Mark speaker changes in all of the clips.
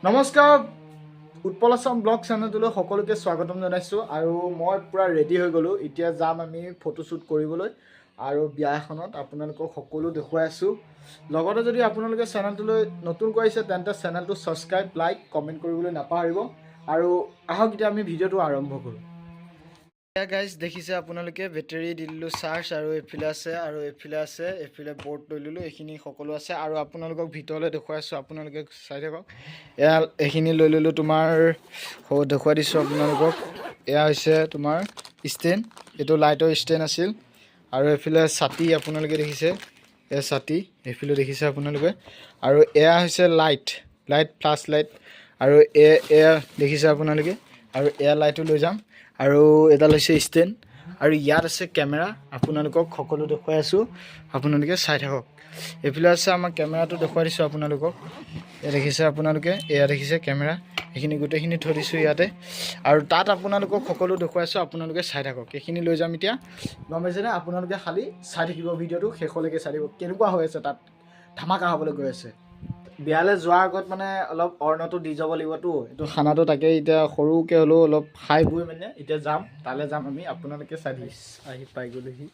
Speaker 1: নমস্কাৰ উৎপল আছাম ব্লগ চেনেলটোলৈ সকলোকে স্বাগতম জনাইছোঁ আৰু মই পূৰা ৰেডি হৈ গ'লোঁ। এতিয়া যাম আমি ফটোশ্বুট কৰিবলৈ আৰু বিয়া এখনত আপোনালোকক সকলো দেখুৱাই আছোঁ। লগতে যদি আপোনালোকে চেনেলটোলৈ নতুনকৈ আহিছে তেন্তে চেনেলটো ছাবস্ক্ৰাইব, লাইক, কমেণ্ট কৰিবলৈ নাপাহৰিব। আৰু আহক এতিয়া আমি ভিডিঅ'টো আৰম্ভ কৰোঁ। এয়া গাইজ দেখিছে আপোনালোকে বেটেৰী দি দিলোঁ চাৰ্জ আৰু এইফালে আছে এইফালে বৰ্ড লৈ ল'লোঁ, এইখিনি সকলো আছে আৰু আপোনালোকক ভিতৰলৈ দেখুৱাই আছোঁ। আপোনালোকে চাই থাকক। এয়া এইখিনি লৈ ল'লোঁ, তোমাৰ দেখুৱাই দিছোঁ আপোনালোকক। এয়া হৈছে তোমাৰ ষ্টেণ্ড, এইটো লাইটৰ ষ্টেণ্ড আছিল আৰু এইফালে ছাতি আপোনালোকে দেখিছে, এয়া ছাতি এইফালে দেখিছে আপোনালোকে। আৰু এয়া হৈছে লাইট ফ্লাছ লাইট আৰু এয়া দেখিছে আপোনালোকে। আৰু এয়া লাইটো লৈ যাম আৰু এডাল হৈছে ষ্টেণ্ড আৰু ইয়াত আছে কেমেৰা। আপোনালোকক সকলো দেখুৱাই আছোঁ, আপোনালোকে চাই থাকক। এইফালে আছে আমাৰ কেমেৰাটো দেখুৱাই দিছোঁ আপোনালোকক। এয়া দেখিছে আপোনালোকে, এয়া দেখিছে কেমেৰা, এইখিনি গোটেইখিনি থৈ দিছোঁ ইয়াতে আৰু তাত আপোনালোকক সকলো দেখুৱাইছোঁ, আপোনালোকে চাই থাকক। এইখিনি লৈ যাম এতিয়া, গম পাইছেনে? আপোনালোকে খালি চাই থাকিব, ভিডিঅ'টো শেষলৈকে চাই থাকিব। কেনেকুৱা হৈ আছে তাত, ধামাকা হ'বলৈ গৈ আছে। বিয়ালৈ যোৱাৰ আগত মানে অলপ অৰ্ণটো দি যাব লাগিবতো, এইটো খানাটো তাকে এতিয়া সৰুকৈ হ'লেও অলপ খাই বৈ মানে এতিয়া যাম, তালৈ যাম আমি। আপোনালোকে চাই আহি পাই গ'লেহি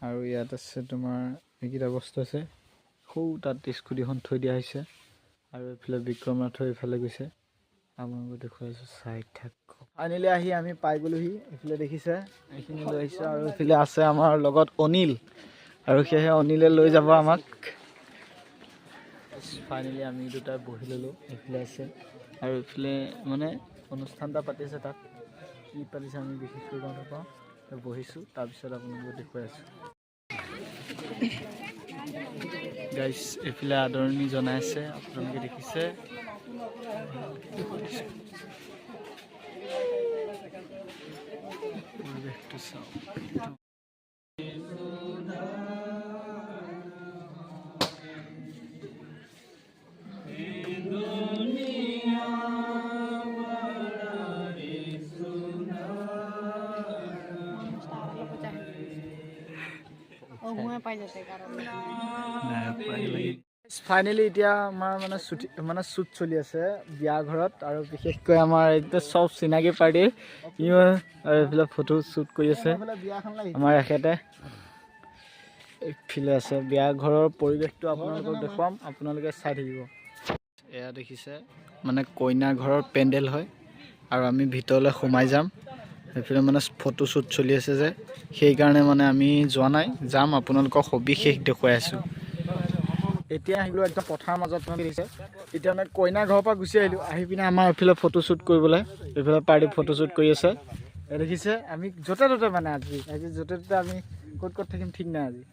Speaker 1: আৰু ইয়াত আছে তোমাৰ এইকেইটা বস্তু আছে। সৌ তাত স্কুটিখন থৈ দিয়া হৈছে আৰু এইফালে বিক্ৰম ৰাথোৰ এইফালে গৈছে, আপোনালোকে দেখুৱাই আছোঁ, চাই থাকক। ফাইনেলি আহি আমি পাই গ'লোহি। এইফালে দেখিছে এইখিনি লৈ আহিছোঁ আৰু এইফালে আছে আমাৰ লগত অনিল আৰু সেয়েহে অনিলে লৈ যাব আমাক। ফাইনেলি আমি দুটা বহি ল'লোঁ, এইফালে আছে আৰু এইফালে মানে অনুষ্ঠান এটা পাতিছে, তাত কি পাতিছে আমি বিশেষকৈ গম নাপাওঁ, বহিছোঁ। তাৰপিছত আপোনালোকক দেখুৱাই আছোঁ। গাইজ এইফালে আদৰণি জনাই আছে, আপোনালোকে দেখিছে। পৰিৱেশটো চাওক। ফাইনেলি এতিয়া আমাৰ মানে শ্বুট চলি আছে বিয়া ঘৰত আৰু বিশেষকৈ আমাৰ এতিয়া চব চিনাকি পাৰ্টি আৰু এইফালে ফটো শ্বুট কৰি আছে আমাৰ এখেতে। এইফালে আছে বিয়া ঘৰৰ পৰিৱেশটো আপোনালোকক দেখুৱাম, আপোনালোকে চাই থাকিব। এয়া দেখিছে মানে কইনা ঘৰৰ পেণ্ডেল হয় আৰু আমি ভিতৰলৈ সোমাই যাম। এইফালে মানে ফটো শ্বুট চলি আছে যে, সেইকাৰণে মানে আমি যোৱা নাই, যাম আপোনালোকক সবিশেষ দেখুৱাই আছোঁ। এতিয়া আহিলোঁ একদম পথাৰৰ মাজত দেখিছে। এতিয়া মানে কইনা ঘৰৰ পৰা গুচি আহিলোঁ, আহি পিনে আমাৰ এইফালে ফটো শ্বুট কৰিবলৈ, এইফালে পাৰ্টি ফটো শ্বুট কৰি আছে। দেখিছে আমি য'তে ত'তে মানে আজি য'তে ত'তে আমি ক'ত থাকিম ঠিক নাই আজি।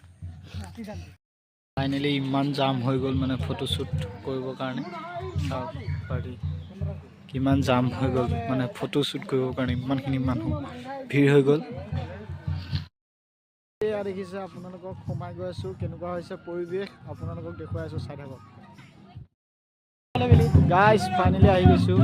Speaker 1: ফাইনেলি ইমান জাম হৈ গ'ল মানে ফটো শ্বুট কৰিবৰ কাৰণে, চাওক পাৰ্টি কিমান জাম হৈ গ'ল মানে ফটো শ্বুট কৰিবৰ কাৰণে, ইমানখিনি মানুহ ভিৰ হৈ গ'ল। এয়া দেখিছে আপোনালোকক সোমাই গৈ আছোঁ, কেনেকুৱা হৈছে পৰিৱেশ আপোনালোকক দেখুৱাই আছোঁ, চাই থাকক। গাইজ ফাইনেলি আহি গৈছোঁ।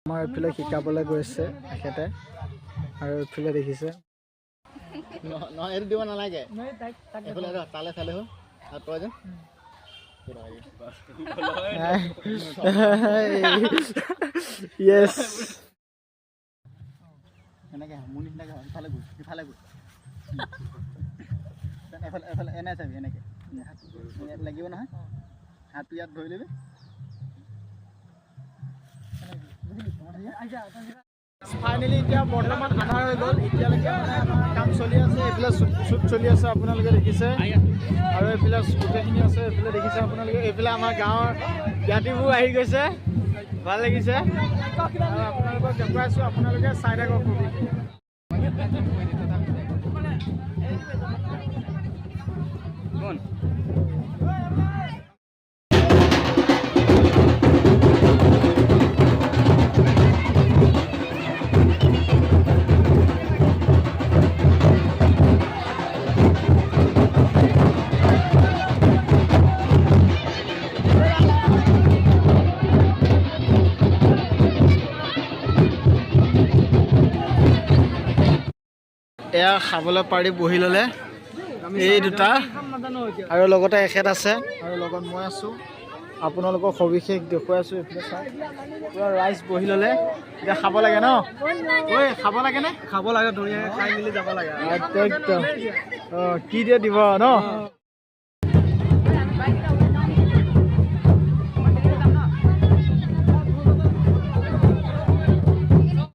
Speaker 1: আমাৰ এইফালে শিকাবলৈ গৈছে এখেতে আৰু এইফালে দেখিছে নহয়, এইটো দিব নালাগে, তালে চালে হ'ল তই যে য়েছ এনেকৈ মোৰ নিচিনাকৈ ইফালে গৈ এফালে এনে চাবি, এনেকৈ ইয়াত লাগিব নহয়, হাতটো ইয়াত ধৰি ল'বি। ফাইনেলি এতিয়া বৰ্তমান আন্ধাৰ হৈ গ'ল, এতিয়ালৈকে মানে কাম চলি আছে, এইফালে শ্বুট চলি আছে আপোনালোকে দেখিছে আৰু এইফালে গোটেইখিনি আছে, এইফালে দেখিছে আপোনালোকে। এইফালে আমাৰ গাঁৱৰ জ্ঞাতিবোৰ আহি গৈছে, ভাল লাগিছে আৰু আপোনালোকক দেখুৱাইছোঁ, আপোনালোকে চাই থাকক। এয়া খাবলৈ পাৰি বহি ল'লে এই দুটা আৰু লগতে এখেত আছে আৰু লগত মই আছোঁ আপোনালোকক সবিশেষ দেখুৱাই আছোঁ এইফালে চাওক পুৰা ৰাইজ বহি ল'লে এতিয়া খাব লাগে ন ঐ খাব লাগেনে
Speaker 2: খাব লাগে ধুনীয়াকৈ খাই মেলি যাব লাগে
Speaker 1: একদম অঁ কি দিয়ে দিব ন